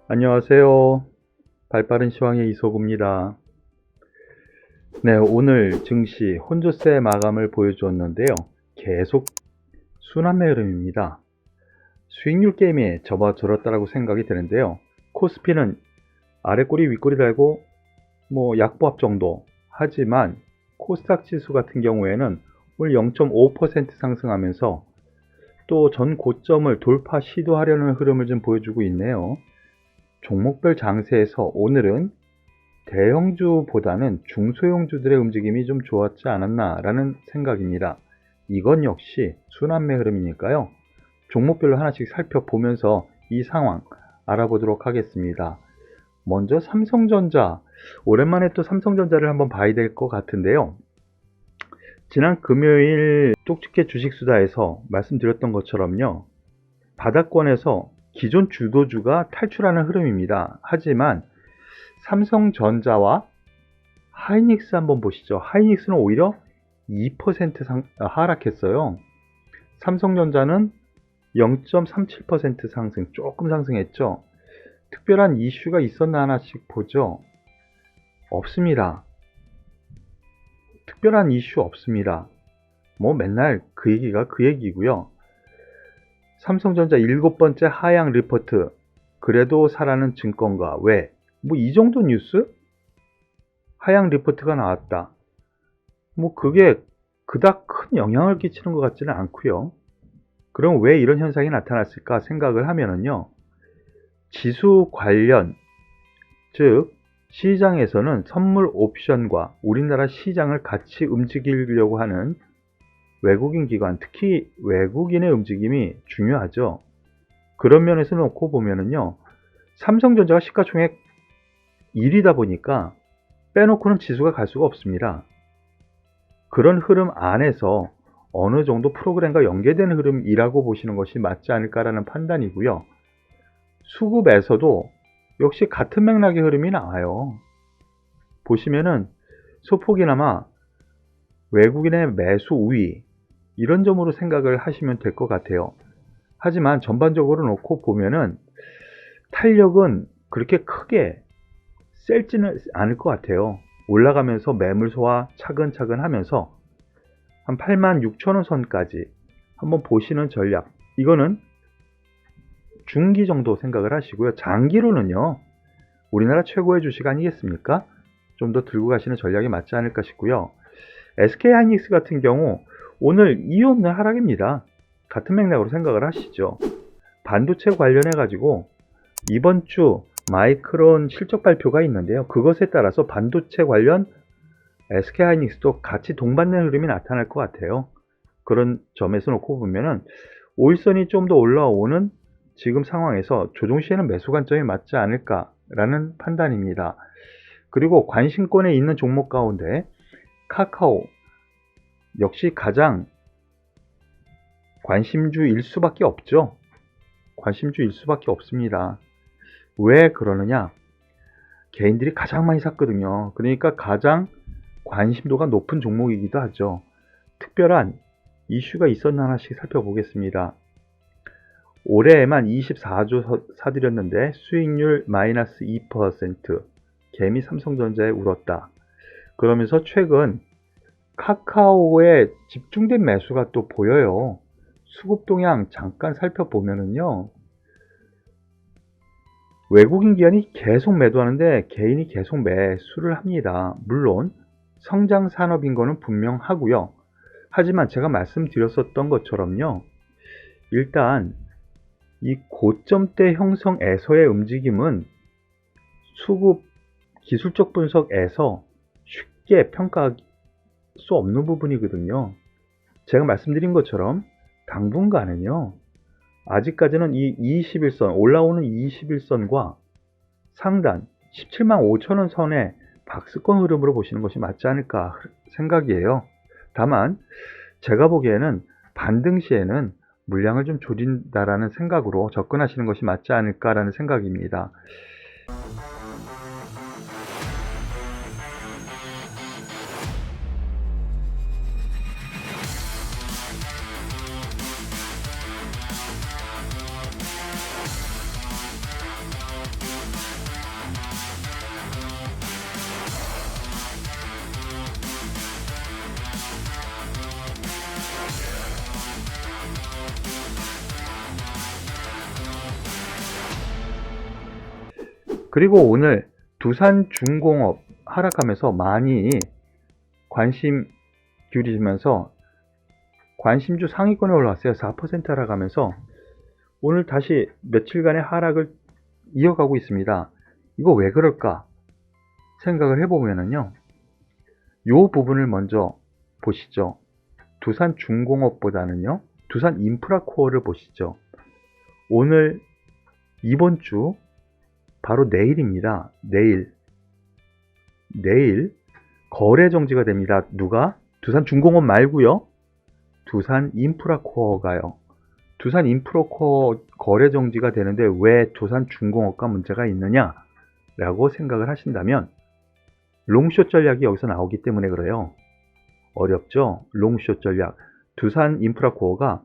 안녕하세요. 발빠른 시황의 이소구입니다. 네, 오늘 증시 혼조세 마감을 보여주었는데요. 계속 순환매 흐름입니다. 수익률 게임에 접어들었다라고 생각이 되는데요. 코스피는 아래꼬리 윗꼬리 달고 약보합 정도 하지만 코스닥 지수 같은 경우에는 오늘 0.5% 상승하면서 또 전 고점을 돌파 시도하려는 흐름을 좀 보여주고 있네요. 종목별 장세에서 오늘은 대형주보다는 중소형주들의 움직임이 좀 좋았지 않았나 라는 생각입니다. 이건 역시 순환매 흐름이니까요. 종목별로 하나씩 살펴보면서 이 상황 알아보도록 하겠습니다. 먼저 삼성전자, 오랜만에 또 삼성전자를 한번 봐야 될 것 같은데요. 지난 금요일 쪽집게 주식수다에서 말씀드렸던 것처럼요. 바닥권에서 기존 주도주가 탈출하는 흐름입니다. 하지만 삼성전자와 하이닉스 한번 보시죠. 하이닉스는 오히려 2% 하락했어요. 삼성전자는 0.37% 상승, 조금 상승했죠. 특별한 이슈가 있었나 하나씩 보죠. 없습니다. 특별한 이슈 없습니다. 맨날 그 얘기가 그 얘기고요. 삼성전자 7번째 하향 리포트, 그래도 사라는 증권가, 왜? 이 정도 뉴스? 하향 리포트가 나왔다. 그게 그닥 큰 영향을 끼치는 것 같지는 않고요. 그럼 왜 이런 현상이 나타났을까 생각을 하면은요. 지수 관련, 즉 시장에서는 선물 옵션과 우리나라 시장을 같이 움직이려고 하는 외국인 기관, 특히 외국인의 움직임이 중요하죠. 그런 면에서 놓고 보면은요. 삼성전자가 시가총액 1위다 보니까 빼놓고는 지수가 갈 수가 없습니다. 그런 흐름 안에서 어느 정도 프로그램과 연계되는 흐름이라고 보시는 것이 맞지 않을까라는 판단이고요. 수급에서도 역시 같은 맥락의 흐름이 나와요. 보시면은 소폭이나마 외국인의 매수 우위, 이런 점으로 생각을 하시면 될 것 같아요. 하지만 전반적으로 놓고 보면은 탄력은 그렇게 크게 셀지는 않을 것 같아요. 올라가면서 매물 소화 차근차근 하면서 한 86,000원 선까지 한번 보시는 전략, 이거는 중기 정도 생각을 하시고요. 장기로는요, 우리나라 최고의 주식 아니겠습니까? 좀 더 들고 가시는 전략이 맞지 않을까 싶고요. SK하이닉스 같은 경우 오늘 이유 없는 하락입니다. 같은 맥락으로 생각을 하시죠. 반도체 관련해 가지고 이번 주 마이크론 실적 발표가 있는데요. 그것에 따라서 반도체 관련 SK하이닉스도 같이 동반되는 흐름이 나타날 것 같아요. 그런 점에서 놓고 보면은 5일선이 좀 더 올라오는 지금 상황에서 조정 시에는 매수 관점이 맞지 않을까라는 판단입니다. 그리고 관심권에 있는 종목 가운데 카카오 역시 가장 관심주일 수밖에 없죠. 관심주일 수밖에 없습니다. 왜 그러느냐? 개인들이 가장 많이 샀거든요. 그러니까 가장 관심도가 높은 종목이기도 하죠. 특별한 이슈가 있었나 하나씩 살펴보겠습니다. 올해에만 24조 사들였는데 수익률 마이너스 2%, 개미 삼성전자에 울었다. 그러면서 최근 카카오에 집중된 매수가 또 보여요. 수급 동향 잠깐 살펴보면은요. 외국인 기관이 계속 매도하는데 개인이 계속 매수를 합니다. 물론 성장 산업인 거는 분명하고요. 하지만 제가 말씀드렸었던 것처럼요. 일단 이 고점대 형성에서의 움직임은 수급 기술적 분석에서 쉽게 평가할 수 없는 부분이거든요. 제가 말씀드린 것처럼 당분간은요. 아직까지는 이 21선, 올라오는 21선과 상단 17만 5천원 선의 박스권 흐름으로 보시는 것이 맞지 않을까 생각이에요. 다만 제가 보기에는 반등 시에는 물량을 좀 줄인다라는 생각으로 접근하시는 것이 맞지 않을까라는 생각입니다. 그리고 오늘 두산중공업 하락하면서 많이 관심 기울이시면서 관심주 상위권에 올라왔어요. 4% 하락하면서 오늘 다시 며칠간의 하락을 이어가고 있습니다. 이거 왜 그럴까 생각을 해보면은요, 요 부분을 먼저 보시죠. 두산중공업보다는요, 두산인프라코어를 보시죠. 오늘 이번 주 바로 내일입니다. 내일 거래 정지가 됩니다. 누가? 두산중공업 말고요, 두산인프라코어가요. 두산인프라코어 거래 정지가 되는데 왜 두산중공업과 문제가 있느냐 라고 생각을 하신다면, 롱숏 전략이 여기서 나오기 때문에 그래요. 어렵죠? 롱숏 전략. 두산인프라코어가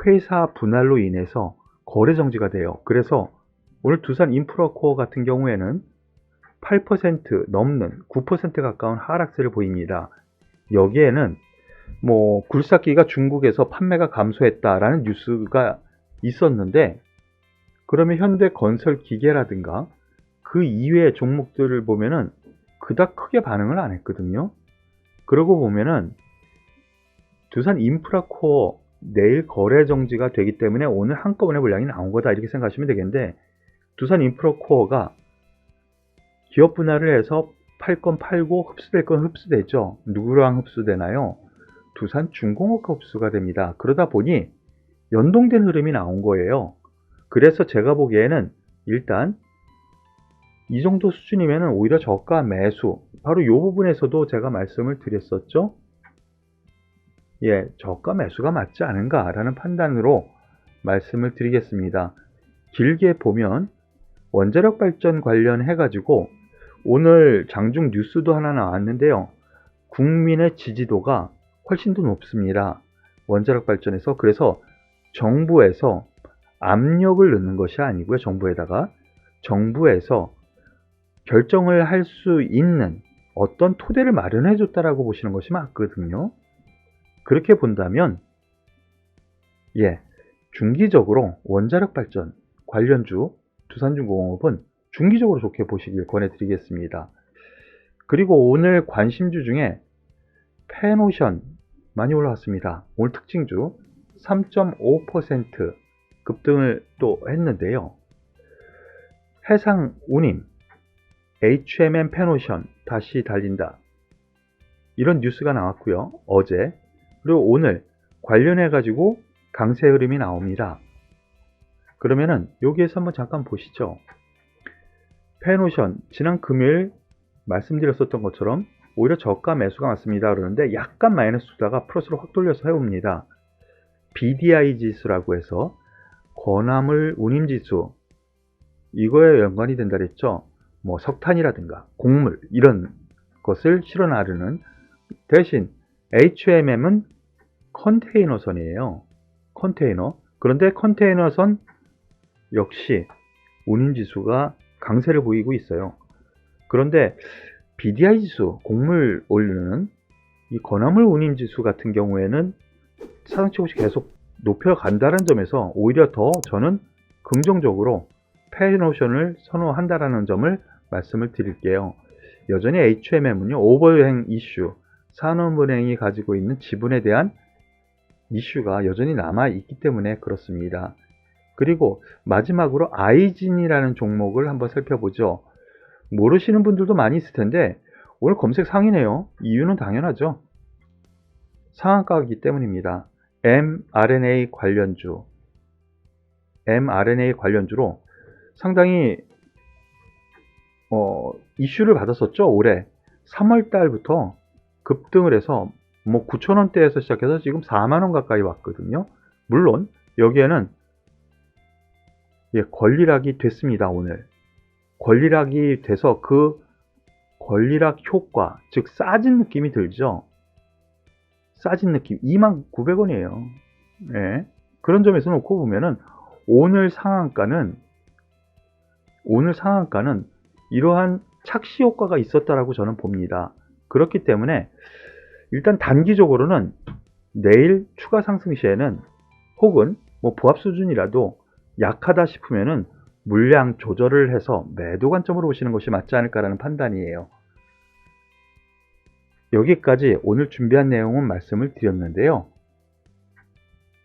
회사 분할로 인해서 거래 정지가 돼요. 그래서 오늘 두산인프라코어 같은 경우에는 8% 넘는 9% 가까운 하락세를 보입니다. 여기에는 뭐 굴삭기가 중국에서 판매가 감소했다라는 뉴스가 있었는데, 그러면 현대건설기계라든가 그 이외의 종목들을 보면은 그닥 크게 반응을 안 했거든요. 그러고 보면은 두산인프라코어 내일 거래 정지가 되기 때문에 오늘 한꺼번에 물량이 나온 거다 이렇게 생각하시면 되겠는데, 두산인프라코어가 기업 분할을 해서 팔 건 팔고 흡수될 건 흡수되죠. 누구랑 흡수되나요? 두산중공업과 흡수가 됩니다. 그러다 보니 연동된 흐름이 나온 거예요. 그래서 제가 보기에는 일단 이 정도 수준이면 오히려 저가 매수, 바로 이 부분에서도 제가 말씀을 드렸었죠. 예, 저가 매수가 맞지 않은가라는 판단으로 말씀을 드리겠습니다. 길게 보면 원자력 발전 관련해 가지고 오늘 장중 뉴스도 하나 나왔는데요. 국민의 지지도가 훨씬 더 높습니다. 원자력 발전에서. 그래서 정부에서 압력을 넣는 것이 아니고요. 정부에서 결정을 할 수 있는 어떤 토대를 마련해 줬다라고 보시는 것이 맞거든요. 그렇게 본다면 중기적으로 원자력 발전 관련주 두산중공업은 중기적으로 좋게 보시길 권해드리겠습니다. 그리고 오늘 관심주 중에 페노션 많이 올라왔습니다. 오늘 특징주 3.5% 급등을 또 했는데요. 해상운임, HMM 페노션 다시 달린다, 이런 뉴스가 나왔고요. 어제. 그리고 오늘 관련해 가지고 강세 흐름이 나옵니다. 그러면은 여기에서 한번 잠깐 보시죠. 페노션 지난 금요일 말씀드렸었던 것처럼 오히려 저가 매수가 맞습니다. 그러는데 약간 마이너스 주다가 플러스로 확 돌려서 해옵니다. BDI 지수라고 해서 권화물 운임 지수, 이거에 연관이 된다 그랬죠. 뭐 석탄이라든가 곡물 이런 것을 실어 나르는, 대신 HMM은 컨테이너선이에요. 컨테이너. 그런데 컨테이너선 역시 운임 지수가 강세를 보이고 있어요. 그런데 BDI 지수, 곡물 올리는 이 건화물 운임 지수 같은 경우에는 차등치고시 계속 높여간다는 점에서 오히려 더 저는 긍정적으로 페노션을 선호한다라는 점을 말씀을 드릴게요. 여전히 HMM은요, 오버행 이슈, 산업은행이 가지고 있는 지분에 대한 이슈가 여전히 남아있기 때문에 그렇습니다. 그리고 마지막으로 아이진이라는 종목을 한번 살펴보죠. 모르시는 분들도 많이 있을 텐데 오늘 검색 상위네요. 이유는 당연하죠. 상한가이기 때문입니다. mRNA 관련주로 상당히 이슈를 받았었죠. 올해 3월 달부터 급등을 해서 뭐 9,000원대에서 시작해서 지금 4만원 가까이 왔거든요. 물론 여기에는 권리락이 됐습니다. 오늘 권리락이 돼서 그 권리락 효과, 즉 싸진 느낌이 들죠. 싸진 느낌. 29,900원이에요 네. 그런 점에서 놓고 보면은 오늘 상한가는 이러한 착시 효과가 있었다라고 저는 봅니다. 그렇기 때문에 일단 단기적으로는 내일 추가 상승 시에는 혹은 뭐 보합 수준이라도 약하다 싶으면은 물량 조절을 해서 매도 관점으로 보시는 것이 맞지 않을까라는 판단이에요. 여기까지 오늘 준비한 내용은 말씀을 드렸는데요.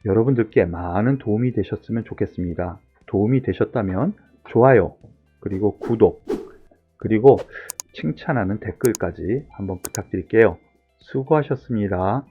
여러분들께 많은 도움이 되셨으면 좋겠습니다. 도움이 되셨다면 좋아요, 그리고 구독, 그리고 칭찬하는 댓글까지 한번 부탁드릴게요. 수고하셨습니다.